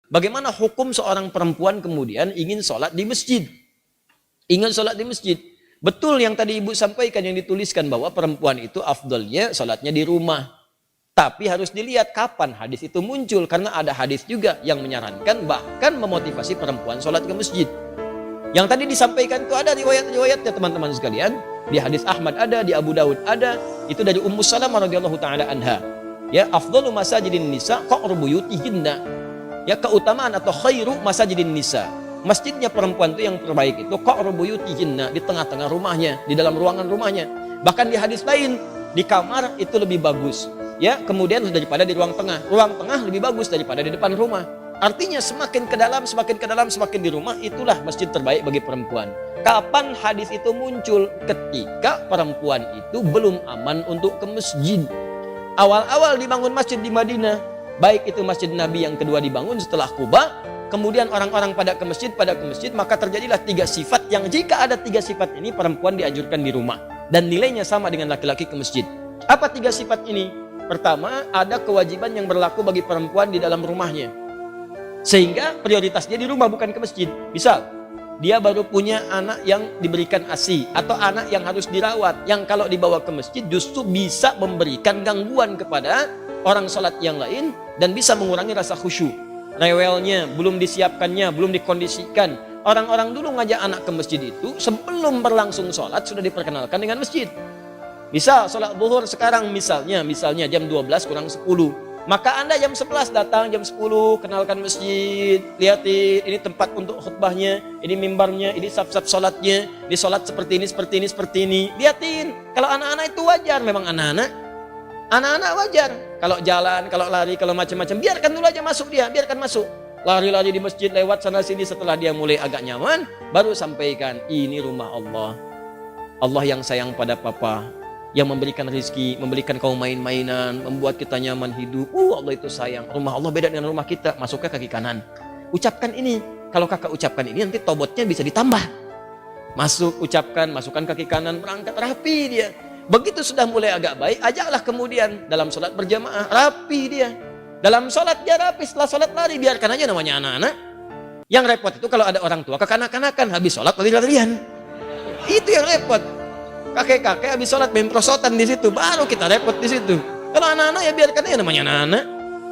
Bagaimana hukum seorang perempuan kemudian ingin sholat di masjid? Ingin sholat di masjid. Betul yang tadi ibu sampaikan, yang dituliskan bahwa perempuan itu afdalnya sholatnya di rumah. Tapi harus dilihat kapan hadis itu muncul. Karena ada hadis juga yang menyarankan bahkan memotivasi perempuan sholat ke masjid. Yang tadi disampaikan itu ada riwayat-riwayatnya teman-teman sekalian. Di hadis Ahmad ada, di Abu Daud ada. Itu dari Ummu Salamah radhiyallahu taala anha. Ya, afdalu masajidin nisa qa'ru buyutihinna. Ya, keutamaan atau khairu masajidin nisa. Masjidnya perempuan itu yang terbaik itu qa'ru buyutihinna, di tengah-tengah rumahnya, di dalam ruangan rumahnya. Bahkan di hadis lain, di kamar itu lebih bagus. Ya, kemudian daripada di ruang tengah. Ruang tengah lebih bagus daripada di depan rumah. Artinya semakin ke dalam, semakin di rumah, itulah masjid terbaik bagi perempuan. Kapan hadis itu muncul? Ketika perempuan itu belum aman untuk ke masjid. Awal-awal dibangun masjid di Madinah, baik itu masjid Nabi yang kedua dibangun setelah Quba, kemudian orang-orang pada ke masjid, maka terjadilah 3 sifat yang jika ada 3 sifat ini perempuan dianjurkan di rumah. Dan nilainya sama dengan laki-laki ke masjid. Apa 3 sifat ini? Pertama, ada kewajiban yang berlaku bagi perempuan di dalam rumahnya. Sehingga prioritasnya di rumah bukan ke masjid. Misal, dia baru punya anak yang diberikan ASI atau anak yang harus dirawat, yang kalau dibawa ke masjid justru bisa memberikan gangguan kepada orang sholat yang lain dan bisa mengurangi rasa khusyuk. Rewelnya, belum disiapkannya, belum dikondisikan. Orang-orang dulu ngajak anak ke masjid itu sebelum berlangsung sholat sudah diperkenalkan dengan masjid. Misal sholat zuhur sekarang misalnya jam 12 kurang 10. Maka Anda jam 11 datang, jam 10 kenalkan masjid, lihatin ini tempat untuk khutbahnya, ini mimbarnya, ini saf-saf sholatnya, ini sholat seperti ini. Lihatin, kalau anak-anak itu wajar, memang anak-anak wajar. Kalau jalan, kalau lari, kalau macam-macam, biarkan dulu aja masuk dia, biarkan masuk. Lari-lari di masjid lewat sana sini, setelah dia mulai agak nyaman, baru sampaikan, ini rumah Allah. Allah yang sayang pada papa, yang memberikan rezeki, memberikan kau main-mainan, membuat kita nyaman hidup. Allah itu sayang. Rumah Allah beda dengan rumah kita. Masuknya kaki kanan. Ucapkan ini. Kalau kakak ucapkan ini, nanti tobotnya bisa ditambah. Masuk, ucapkan, masukkan kaki kanan, berangkat rapi dia. Begitu sudah mulai agak baik, ajaklah kemudian dalam sholat berjamaah, rapi dia. Dalam sholat dia rapi, setelah sholat lari, biarkan aja namanya anak-anak. Yang repot itu kalau ada orang tua kekanak-kanakan, habis sholat lari-larian. Itu yang repot. Kakek-kakek habis sholat main prosotan di situ, baru kita repot di situ. Kalau anak-anak ya biarkan aja namanya anak-anak.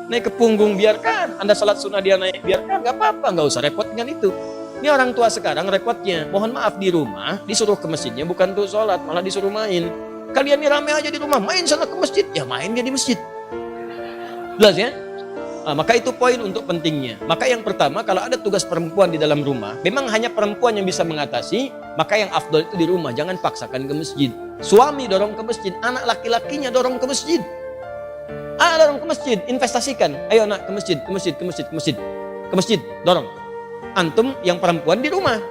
Naik ke punggung biarkan, Anda sholat sunnah dia naik biarkan, gak apa-apa, gak usah repot dengan itu. Ini orang tua sekarang repotnya, mohon maaf di rumah disuruh ke masjidnya bukan untuk sholat, malah disuruh main. Kalian ini rame aja di rumah, main sana ke masjid, ya main dia di masjid. Jelas ya? Maka itu poin untuk pentingnya. Maka yang pertama, kalau ada tugas perempuan di dalam rumah, memang hanya perempuan yang bisa mengatasi, maka yang afdol itu di rumah, jangan paksakan ke masjid. Suami dorong ke masjid, anak laki-lakinya dorong ke masjid. Dorong ke masjid, investasikan. Ayo nak ke masjid, dorong. Antum yang perempuan di rumah.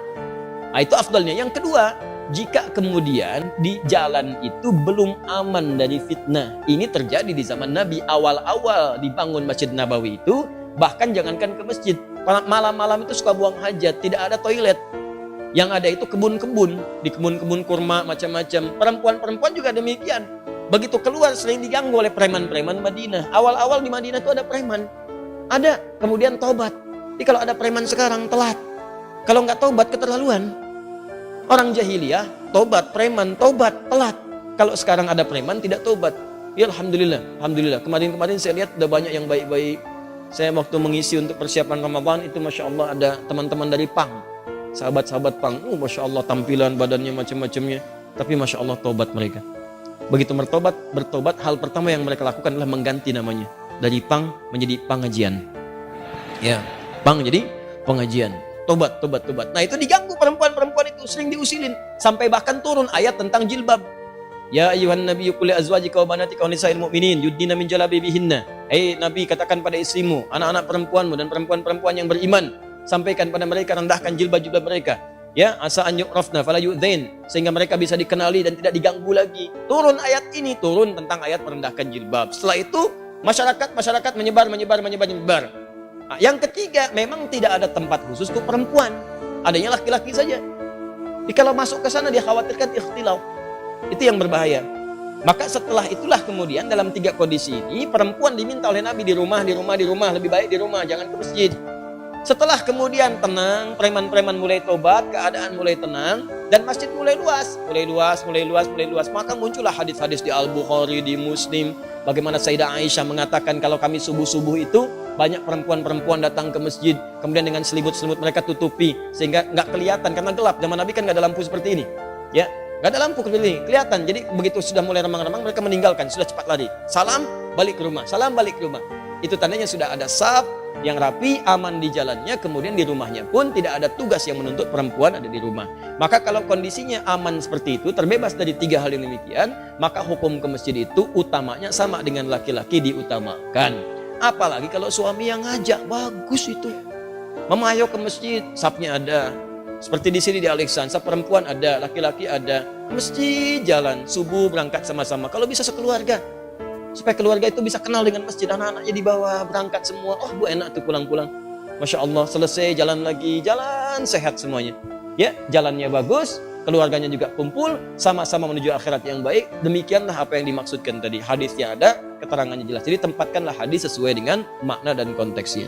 Itu afdolnya. Yang kedua, jika kemudian di jalan itu belum aman dari fitnah. Ini terjadi di zaman Nabi, awal-awal dibangun Masjid Nabawi itu, bahkan jangankan ke masjid, malam-malam itu suka buang hajat, tidak ada toilet. Yang ada itu kebun-kebun, di kebun-kebun kurma macam-macam. Perempuan-perempuan juga demikian. Begitu keluar sering diganggu oleh preman-preman Madinah. Awal-awal di Madinah itu ada preman. Ada, kemudian tobat. Jadi kalau ada preman sekarang telat. Kalau nggak tobat keterlaluan. Orang jahiliyah, tobat, preman, tobat, telat. Kalau sekarang ada preman, tidak tobat. Ya Alhamdulillah. Kemarin saya lihat ada banyak yang baik-baik. Saya waktu mengisi untuk persiapan Ramadan, itu Masya Allah ada teman-teman dari PANG. Sahabat-sahabat PANG, Masya Allah tampilan badannya macam-macamnya. Tapi Masya Allah tobat mereka. Begitu bertobat, hal pertama yang mereka lakukan adalah mengganti namanya. Dari PANG menjadi pengajian. Ya, PANG jadi pengajian. Tobat. Nah itu diganggu perempuan-perempuan itu, sering diusilin. Sampai bahkan turun ayat tentang jilbab. Ya ayuhan nabiyyu qul li azwajika wa banatika wa nisa'il mu'minin yudnina min jalabibihinna. Nabi, katakan pada istrimu, anak-anak perempuanmu dan perempuan-perempuan yang beriman, sampaikan pada mereka, rendahkan jilbab-jilbab mereka. Ya, asa an yu'rafna fala yu'dzain, sehingga mereka bisa dikenali dan tidak diganggu lagi. Turun ayat ini, turun tentang ayat merendahkan jilbab. Setelah itu masyarakat menyebar. Yang ketiga, memang tidak ada tempat khusus untuk perempuan. Adanya laki-laki saja. Jadi kalau masuk ke sana dia khawatirkan ikhtilaf. Itu yang berbahaya. Maka setelah itulah kemudian dalam 3 kondisi ini perempuan diminta oleh Nabi di rumah, lebih baik di rumah, jangan ke masjid. Setelah kemudian tenang, preman-preman mulai tobat, keadaan mulai tenang, dan masjid mulai luas. Maka muncullah hadis-hadis di Al-Bukhari, di Muslim, bagaimana Sayyidah Aisyah mengatakan kalau kami subuh-subuh itu, banyak perempuan-perempuan datang ke masjid, kemudian dengan selimut-selimut mereka tutupi, sehingga nggak kelihatan, karena gelap. Zaman Nabi kan nggak ada lampu seperti ini. Ya, nggak ada lampu seperti ini, kelihatan. Jadi begitu sudah mulai remang-remang, mereka meninggalkan, sudah cepat lari. Salam, balik ke rumah. Salam, balik ke rumah. Itu tandanya sudah ada saf yang rapi, aman di jalannya, kemudian di rumahnya pun tidak ada tugas yang menuntut perempuan ada di rumah. Maka kalau kondisinya aman seperti itu, terbebas dari 3 hal yang demikian, maka hukum ke masjid itu utamanya sama dengan laki-laki diutamakan. Apalagi kalau suami yang ngajak, bagus itu. Mama ayo ke masjid, safnya ada. Seperti di sini di Alexandra, perempuan ada, laki-laki ada. Masjid jalan, subuh berangkat sama-sama. Kalau bisa sekeluarga. Supaya keluarga itu bisa kenal dengan masjid, anak-anaknya dibawa berangkat semua. Oh bu, enak tuh pulang-pulang. Masya Allah, selesai jalan lagi, jalan sehat semuanya. Ya, jalannya bagus, keluarganya juga kumpul, sama-sama menuju akhirat yang baik. Demikianlah apa yang dimaksudkan tadi. Hadisnya ada, keterangannya jelas. Jadi tempatkanlah hadis sesuai dengan makna dan konteksnya.